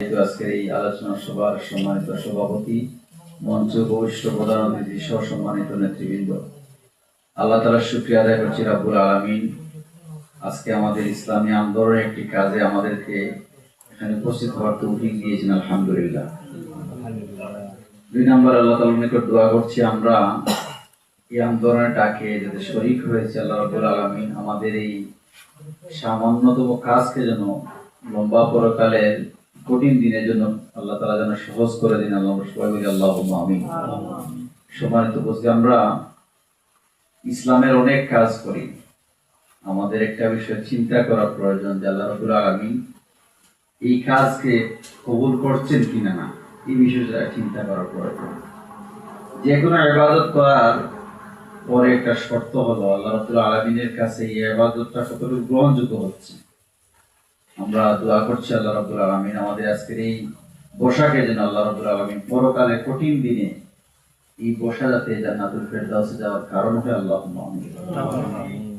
আজকের এই আলোচনা সভার সম্মানিত সভাপতি, মঞ্চ উপবিষ্ট প্রধান অতিথি সহ সম্মানিত নেতৃবৃন্দ, আল্লাহ তাআলার শুকরিয়া আদায় করছি রব্বুল আলামিন আজকে আমাদের ইসলামী আন্দোলনের একটি কাজে আমাদেরকে এখানে উপস্থিত হওয়ার তৌফিক দিয়েছেন, আলহামদুলিল্লাহ। দুই নম্বর, আল্লাহ তাআলার নিকট দোয়া করছি আমরা এই আন্দোলনের ডাকে যাতে শরীক হয়েছে আল্লাহ রব্বুল আলামিন আমাদের এই সামান্যতম কাজকে যেন লম্বা পরকালের কঠিন দিনের জন্য আল্লাহ তাআলা যেন সহজ করে দিন। আল্লাহ সবাই বলি আল্লাহুম্মা আমিন। সম্মানিত উপস্থিতি, আমরা ইসলামের অনেক কাজ করি, আমাদের একটা বিষয় চিন্তা করা প্রয়োজন যে আল্লাহ রাব্বুল আলামিন এই কাজকে কবুল করছেন কিনা না, এই বিষয়টা চিন্তা করা প্রয়োজন। যে কোনো ইবাদত করার পরে একটা শর্ত হলো আল্লাহ রাব্বুল আলামিনের কাছে এই ইবাদতটা কতটুকু গ্রহণযোগ্য হচ্ছে। আমরা দোয়া করছি আল্লাহ রাব্বুল আলামিন আমাদের আজকের এই বসাকে যেন আল্লাহ রাব্বুল আলামিন পরকালে কঠিন দিনে এই বসা যাতে জান্নাতুল ফেরদাউসে যাওয়ার কারণ হয়, আল্লাহুম্মা আমিন।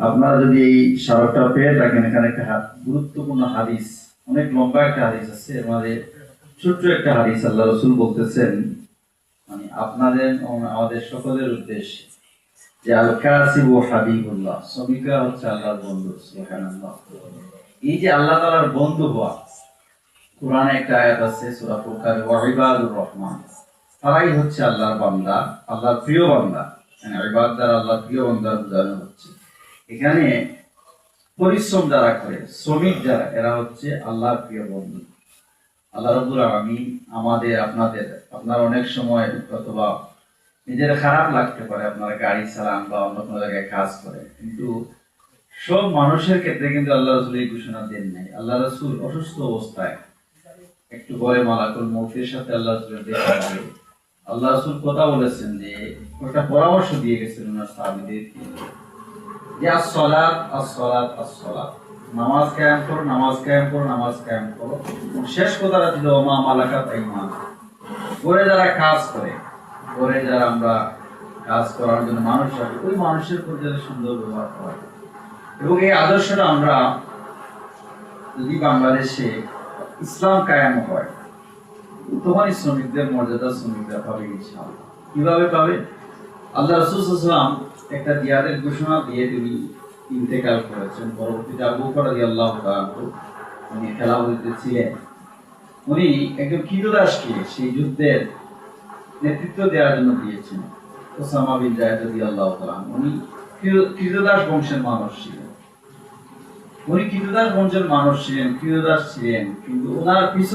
আপনারা যদি এই স্মারকটা পেয়ে থাকেন, এখানে একটা গুরুত্বপূর্ণ হাদিস, অনেক লম্বা একটা হাদিস আছে, এর মধ্যে ছোট্ট একটা হাদিস আল্লাহ রাসূল বলতেছেন, মানে আপনাদের আমাদের সকলের উদ্দেশ্যে, যে আল কাসিবু হাবিবুল্লাহ, শ্রমিকরা হচ্ছে আল্লাহর বন্ধু। সুবহানাল্লাহ। এই যে আল্লাহ তাআলার বন্ধু হওয়া, কোরআনে একটা আয়াত আছে সূরা ফুরকানে, ওয়া ইবাদুর রহমান, তারাই হচ্ছে আল্লাহর বান্দা, আল্লাহর প্রিয় বান্দা। মানে ইবাদ দ্বারা আল্লাহর প্রিয় বান্দা বোঝানো হচ্ছে। এখানে পরিশ্রম যারা করে, শ্রমিক যারা, এরা হচ্ছে আল্লাহর প্রিয় বন্ধু। আল্লাহ রাব্বুল আলামিন আমাদের আপনার অনেক সময় অথবা নিজের খারাপ লাগতে পারে, আপনারা গাড়ি চালান বা অন্য কোনো জায়গায় কাজ করে, কিন্তু সব মানুষের ক্ষেত্রে কিন্তু আল্লাহ রাসূল এই ঘোষণা দেন নাই। আল্লাহ রাসূল অসুস্থ অবস্থায় একটু পরে মালাকুল মউতের সাথে আল্লাহ রাসূলের দেখা হবে, আল্লাহ রাসূল কথা বলেছেন, যে একটা পরামর্শ দিয়ে গেছেন ওনার সাহাবীদেরকে, যে as-সালাত as-সালাত as-সালাত, নামাজ কায়েম করো, নামাজ কায়েম করো, নামাজ কায়েম করো। শেষ কথাটা ছিল মা মালাকাত আইমান, করে যারা কাজ করে, করে যারা আমরা কাজ করার জন্য মানুষ রাখি, ওই মানুষের প্রতি যারা সুন্দর ব্যবহার করা। এবং এই আদর্শটা আমরা যদি বাংলাদেশে ইসলাম কায়েম হয়, তোমার শ্রমিকদের মর্যাদা শ্রমিকরা পাবে ইনশাআল্লাহ। কিভাবে পাবে? আল্লাহ রাসূল সাল্লাল্লাহু আলাইহি ওয়াসাল্লাম একটা জিহাদের ঘোষণা দিয়ে তিনি ইন্তেকাল করেছেন। পরবর্তীতে আবু বকর রাদিয়াল্লাহু তাআলা উনি খেলাফতে ছিলেন, উনি একজন কৃতদাসকে সেই যুদ্ধের নেতৃত্ব দেওয়ার জন্য দিয়েছেন। ওসামা বিন যায়েদ রাদিয়াল্লাহু তাআলা, উনি কৃতদাস বংশের মানুষ ছিলেন, কৃতদাস ছিলেন, কিন্তু ওনার পিছনে